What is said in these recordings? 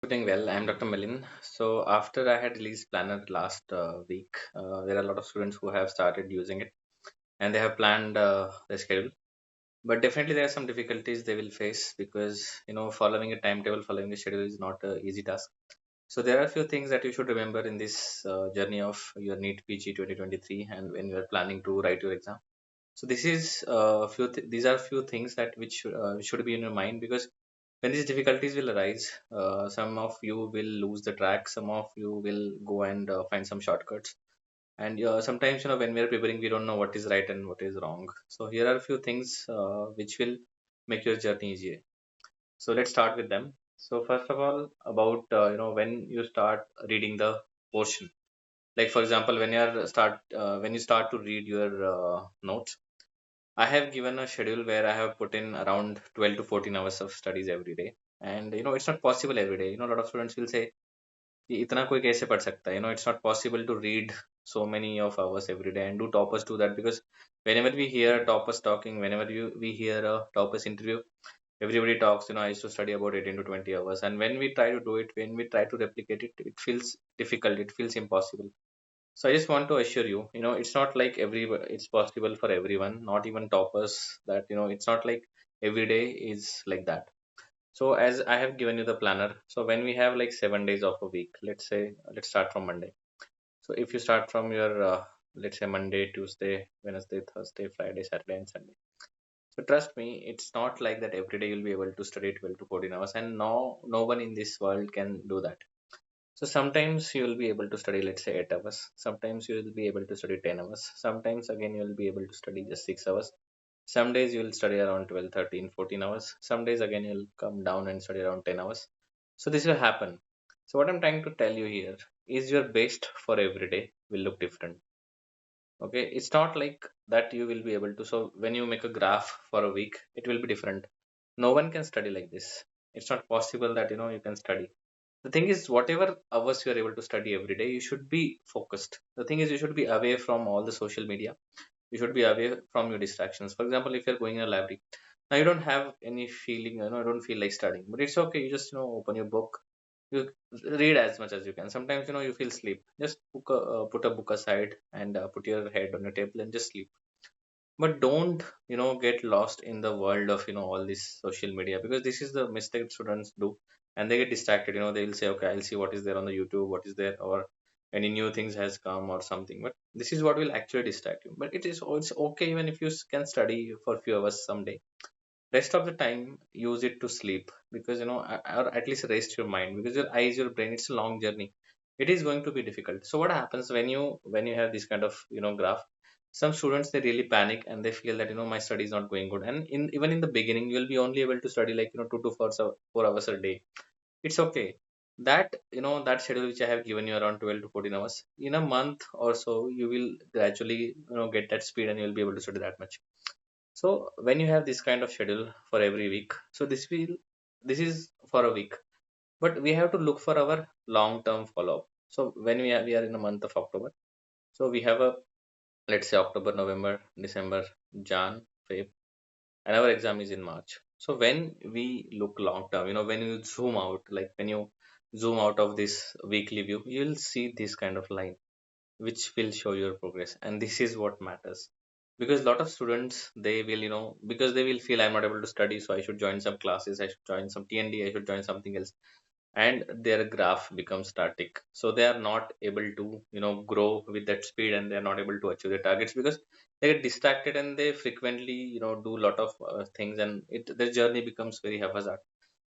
Doing well. I'm Dr. Milind. So after I had released Planner last week, there are a lot of students who have started using it and they have planned their schedule. But definitely there are some difficulties they will face because following a timetable, following a schedule is not an easy task. So there are a few things that you should remember in this journey of your NEETPG 2023 and when you are planning to write your exam. So this is these are few things that which should be in your mind because when these difficulties will arise, some of you will lose the track, some of you will go and find some shortcuts, and sometimes when we are preparing we don't know what is right and what is wrong. So here are a few things which will make your journey easier. So let's start with them. So first of all, about when you start reading the portion, like for example when you start to read your notes. I have given a schedule where I have put in around 12 to 14 hours of studies every day. And it's not possible every day. A lot of students will say, "कि इतना कोई कैसे पढ़ सकता है?" It's not possible to read so many of hours every day. And do toppers do that? Because whenever we hear toppers talking, whenever we hear a toppers interview, everybody talks, I used to study about 18 to 20 hours. And when we try to do it, when we try to replicate it, it feels difficult. It feels impossible. So I just want to assure you, it's not like it's possible for everyone, not even toppers, that, it's not like every day is like that. So as I have given you the planner, so when we have like 7 days of a week, let's say, let's start from Monday. So if you start from your, let's say Monday, Tuesday, Wednesday, Thursday, Friday, Saturday, and Sunday. So trust me, it's not like that every day you'll be able to study 12 to 14 hours, and no one in this world can do that. So sometimes you will be able to study, let's say 8 hours. Sometimes you will be able to study 10 hours. Sometimes again you will be able to study just 6 hours. Some days you will study around 12, 13, 14 hours. Some days again you'll come down and study around 10 hours. So this will happen. So what I'm trying to tell you here is your best for every day will look different. Okay, it's not like that you will be able to. So when you make a graph for a week, it will be different. No one can study like this. It's not possible that you can study. The thing is, whatever hours you are able to study every day, you should be focused. The thing is, you should be away from all the social media. You should be away from your distractions. For example, if you're going in a library, now you don't have any feeling, I don't feel like studying, but it's okay. You just open your book, you read as much as you can. Sometimes you feel sleep. Just put a book aside and put your head on your table and just sleep. But don't get lost in the world of all this social media, because this is the mistake students do, and they get distracted. They will say, okay, I'll see what is there on the YouTube, what is there, or any new things has come or something. But this is what will actually distract you. But it's okay even if you can study for a few hours someday. Rest of the time use it to sleep, because or at least rest your mind, because your eyes, your brain, it's a long journey. It is going to be difficult. So what happens when you have this kind of graph, some students, they really panic and they feel that my study is not going good, and even in the beginning you will be only able to study like 2 to 4 hours a day. It's okay. That that schedule which I have given you around 12 to 14 hours, in a month or so you will gradually get that speed and you will be able to study that much. So when you have this kind of schedule for every week, so this is for a week, but we have to look for our long term follow up. So when we are in the month of October, so we have a, let's say, October, November, December, Jan, Feb, and our exam is in March. So when we look long term, when you zoom out, like when you zoom out of this weekly view, you'll see this kind of line which will show your progress, and this is what matters. Because a lot of students, they will because they will feel, I'm not able to study, so I should join some classes, I should join some TND, I should join something else, and their graph becomes static. So they are not able to grow with that speed, and they are not able to achieve their targets because they get distracted and they frequently do a lot of things, and their journey becomes very haphazard.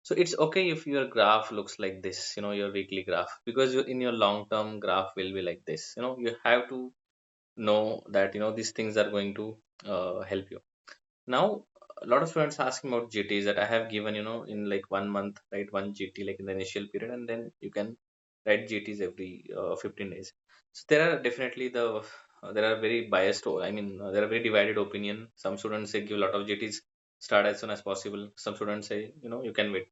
So it's okay if your graph looks like this, your weekly graph, because in your long term graph will be like this. You have to know that these things are going to help you. Now a lot of students asking about GTs that I have given, in like 1 month, write one GT like in the initial period, and then you can write GTs every 15 days. So there are definitely there are very biased, there are very divided opinion. Some students say give a lot of GTs, start as soon as possible. Some students say you can wait.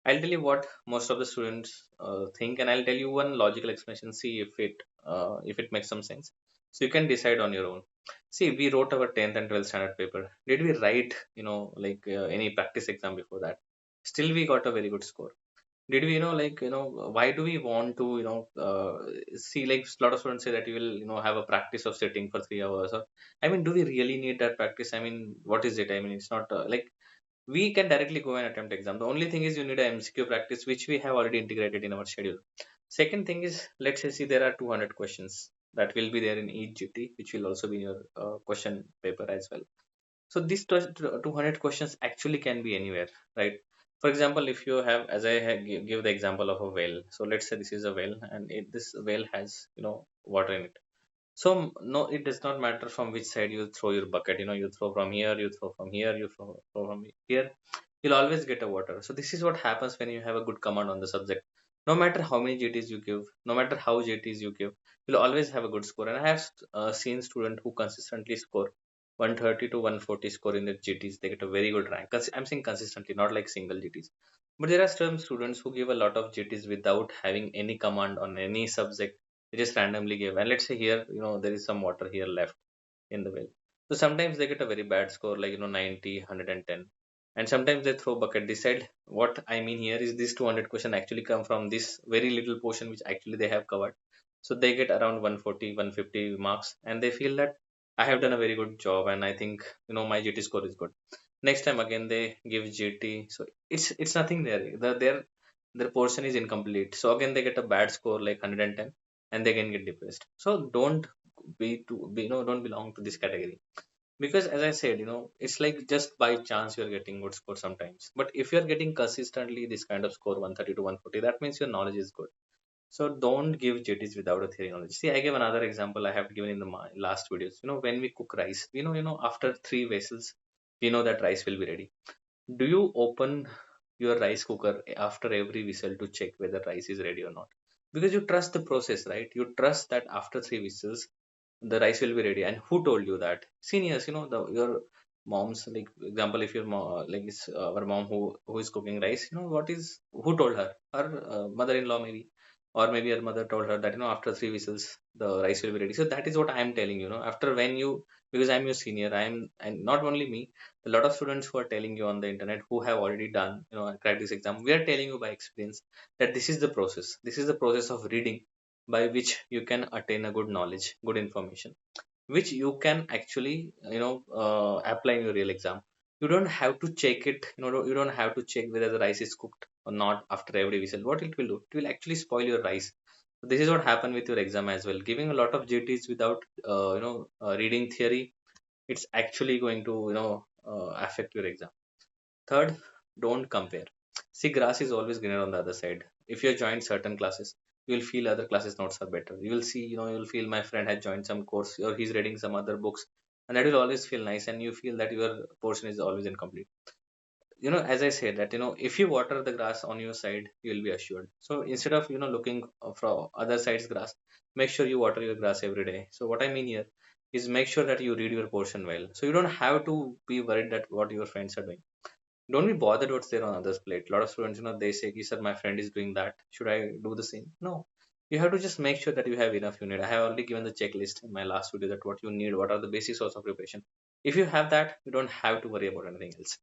I'll tell you what most of the students think, and I'll tell you one logical explanation. See if it makes some sense. So you can decide on your own. See, we wrote our 10th and 12th standard paper. Did we write, like any practice exam before that? Still, we got a very good score. Did we, why do we want to, see, like a lot of students say that you will, have a practice of sitting for 3 hours, or I mean, do we really need that practice? I mean, what is it? I mean, it's not like we can directly go and attempt exam. The only thing is you need a MCQ practice, which we have already integrated in our schedule. Second thing is, let's say, see, there are 200 questions that will be there in each GT, which will also be in your question paper as well. So these 200 questions actually can be anywhere, right? For example, if you have, as I give the example of a well. So let's say this is a well, and this well has, water in it. So no, it does not matter from which side you throw your bucket. You throw from here, you throw from here, you throw from here. You'll always get a water. So this is what happens when you have a good command on the subject. No matter how many GTs you give, no matter how GTs you give, you'll always have a good score. And I have seen students who consistently score 130 to 140 score in their GTs. They get a very good rank. I'm saying consistently, not like single GTs. But there are some students who give a lot of GTs without having any command on any subject. They just randomly give. And let's say here, there is some water here left in the well. So sometimes they get a very bad score, like 90, 110. And sometimes they throw bucket. Decide what I mean here is this 200 question actually come from this very little portion which actually they have covered. So they get around 140, 150 marks, and they feel that I have done a very good job, and I think my GT score is good. Next time again they give GT, so it's nothing there. Their portion is incomplete. So again they get a bad score like 110, and they can get depressed. So don't belong to this category, because as I said, it's like just by chance you're getting good score sometimes. But if you're getting consistently this kind of score 130 to 140, that means your knowledge is good. So don't give JTs without a theory knowledge. See, I gave another example I have given in the last videos. When we cook rice, after three vessels, we know that rice will be ready. Do you open your rice cooker after every whistle to check whether rice is ready or not? Because you trust the process, right? You trust that after three whistles, the rice will be ready. And who told you that? Seniors, your moms, like example, if your mom, like it's our mom who is cooking rice, what is who told her? Her mother-in-law maybe, or maybe her mother told her that after three whistles the rice will be ready. So that is what I am telling you. After when you, because I'm your senior, and not only me, a lot of students who are telling you on the internet who have already done, cracked this exam. We are telling you by experience that this is the process. This is the process of reading by which you can attain a good knowledge, good information, which you can actually apply in your real exam. You don't have to check it. You don't have to check whether the rice is cooked or not after every whistle. What it will do? It will actually spoil your rice. So this is what happened with your exam as well. Giving a lot of JTs without reading theory, it's actually going to affect your exam. Third, don't compare. See, grass is always greener on the other side. If you join certain classes, you will feel other classes notes are better. You will see, you'll feel my friend has joined some course or he's reading some other books, and that will always feel nice. And you feel that your portion is always incomplete. As I said that, if you water the grass on your side, you will be assured. So instead of, looking from other side's grass, make sure you water your grass every day. So what I mean here is make sure that you read your portion well. So you don't have to be worried that what your friends are doing. Don't be bothered what's there on others' plate. A lot of students, they say, sir, my friend is doing that. Should I do the same? No. You have to just make sure that you have enough you need. I have already given the checklist in my last video that what you need, what are the basic source of preparation. If you have that, you don't have to worry about anything else.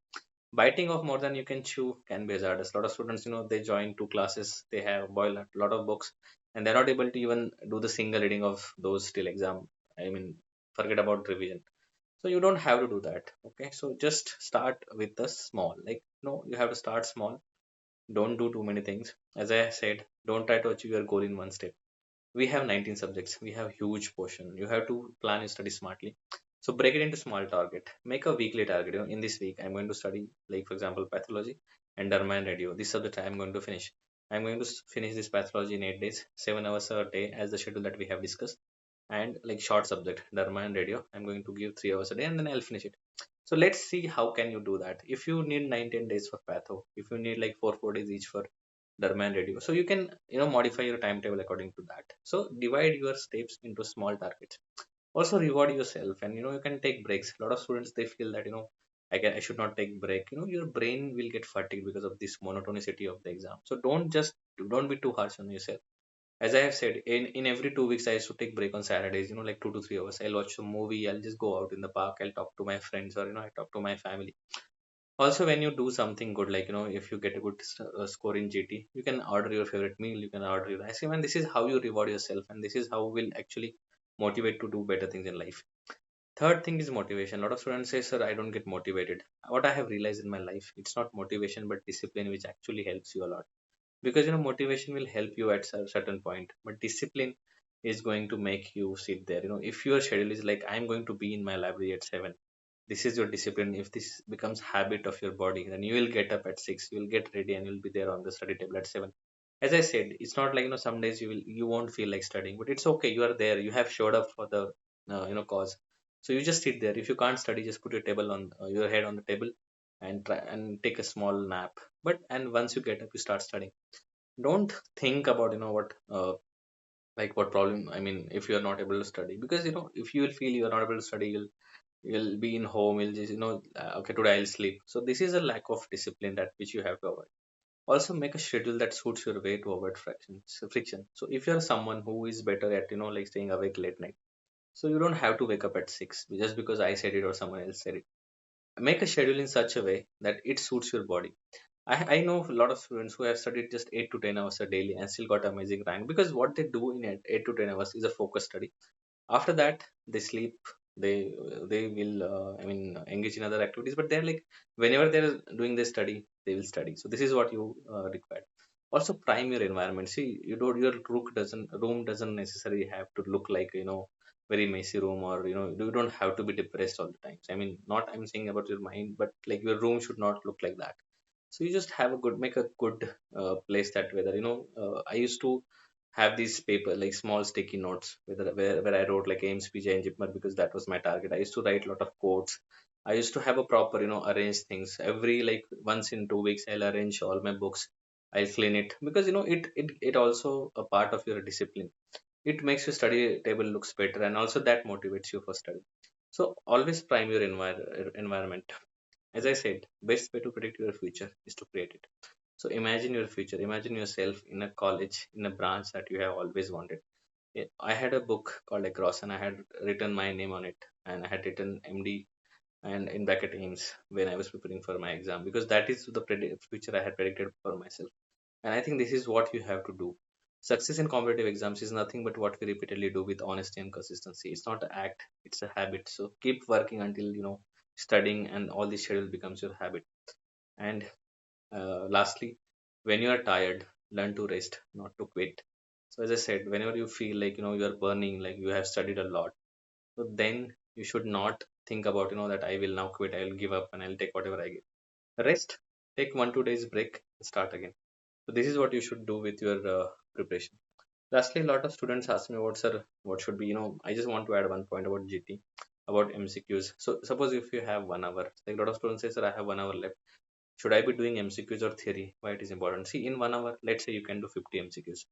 Biting off more than you can chew can be hazardous. A lot of students, they join two classes, they have boiled a lot of books, and they're not able to even do the single reading of those till exam. I mean, forget about revision. So you don't have to do that. Okay, so just start with the small, like, no, you have to start small. Don't do too many things. As I said, don't try to achieve your goal in one step. We have 19 subjects, we have huge portion. You have to plan your study smartly. So break it into small target. Make a weekly target. In this week I'm going to study, like for example, pathology and derma and radio. This subject I'm going to finish. I'm going to finish this pathology in 8 days, 7 hours a day, as the schedule that we have discussed. And like short subject derma and radio, I'm going to give 3 hours a day, and then I'll finish it. So let's see how can you do that. If you need 9-10 days for patho, if you need like 4 days each for derma and radio, so you can modify your timetable according to that. So divide your steps into small targets. Also reward yourself, and you can take breaks. A lot of students, they feel that I should not take break. Your brain will get fatigued because of this monotonicity of the exam. So don't be too harsh on yourself. As I have said, in every 2 weeks I used to take break on Saturdays, like 2 to 3 hours. I'll watch a movie, I'll just go out in the park, I'll talk to my friends, or I talk to my family. Also, when you do something good, like if you get a good score in GT, you can order your favorite meal, you can order your ice cream, and this is how you reward yourself, and this is how will actually motivate to do better things in life. Third thing is motivation. A lot of students say, "Sir, I don't get motivated." What I have realized in my life, it's not motivation but discipline which actually helps you a lot. Because motivation will help you at a certain point, but discipline is going to make you sit there. If your schedule is like, I'm going to be in my library at 7, this is your discipline. If this becomes habit of your body, then you will get up at 6, you will get ready, and you'll be there on the study table at 7. As I said, it's not like some days you won't feel like studying, but it's okay, you are there, you have showed up for the cause. So you just sit there. If you can't study, just put your table on your head on the table and try and take a small nap. But and once you get up, you start studying. Don't think about what like what problem, I mean, if you are not able to study, because if you will feel you are not able to study, you'll be in home, you'll just okay, today I'll sleep. So this is a lack of discipline that which you have to avoid. Also, make a schedule that suits your way to avoid friction. So if you're someone who is better at like staying awake late night, so you don't have to wake up at 6 just because I said it or someone else said it. Make a schedule in such a way that it suits your body. I know a lot of students who have studied just 8 to 10 hours a daily and still got amazing rank, because what they do in 8 to 10 hours is a focus study. After that, they sleep. They will I mean engage in other activities, but they're like, whenever they're doing their study, they will study. So this is what you require. Also, prime your environment. See, your room doesn't necessarily have to look like very messy room, or you don't have to be depressed all the time. I mean, not I'm saying about your mind, but like your room should not look like that. So you just have a good make a good place that whether I used to have these paper like small sticky notes where I wrote like AIMS PJ and Jipmer, because that was my target. I used to write a lot of quotes. I used to have a proper arrange things every like once in 2 weeks. I'll arrange all my books. I'll clean it, because it also a part of your discipline. It makes your study table looks better, and also that motivates you for study. So always prime your environment. As I said, best way to predict your future is to create it. So imagine your future. Imagine yourself in a college, in a branch that you have always wanted. I had a book called Across, and I had written my name on it, and I had written MD and in bracket aims when I was preparing for my exam, because that is the future I had predicted for myself. And I think this is what you have to do. Success in competitive exams is nothing but what we repeatedly do with honesty and consistency. It's not an act, it's a habit. So keep working until studying and all this schedule becomes your habit. And lastly, when you are tired, learn to rest, not to quit. So as I said, whenever you feel like you are burning, like you have studied a lot, so then you should not think about that I will now quit, I will give up, and I'll take whatever I get. Rest, take 1 2 days break, start again. So this is what you should do with your preparation. Lastly, a lot of students ask me about, sir, what should be, I just want to add one point about GT, about MCQs. So suppose if you have 1 hour, like a lot of students say, sir, I have 1 hour left. Should I be doing MCQs or theory? Why it is important? See, in 1 hour, let's say you can do 50 MCQs.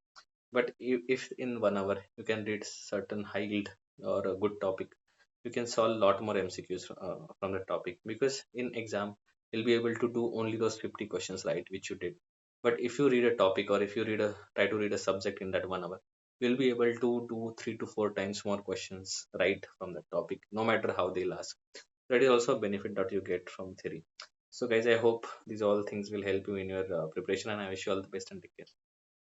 But if in 1 hour you can read certain high yield or a good topic, you can solve a lot more MCQs from the topic, because in exam you'll be able to do only those 50 questions right which you did. But if you read a topic, or if you try to read a subject in that 1 hour, you'll be able to do 3 to 4 times more questions right from that topic, no matter how they'll ask. That is also a benefit that you get from theory. So guys, I hope these all things will help you in your preparation, and I wish you all the best and take care.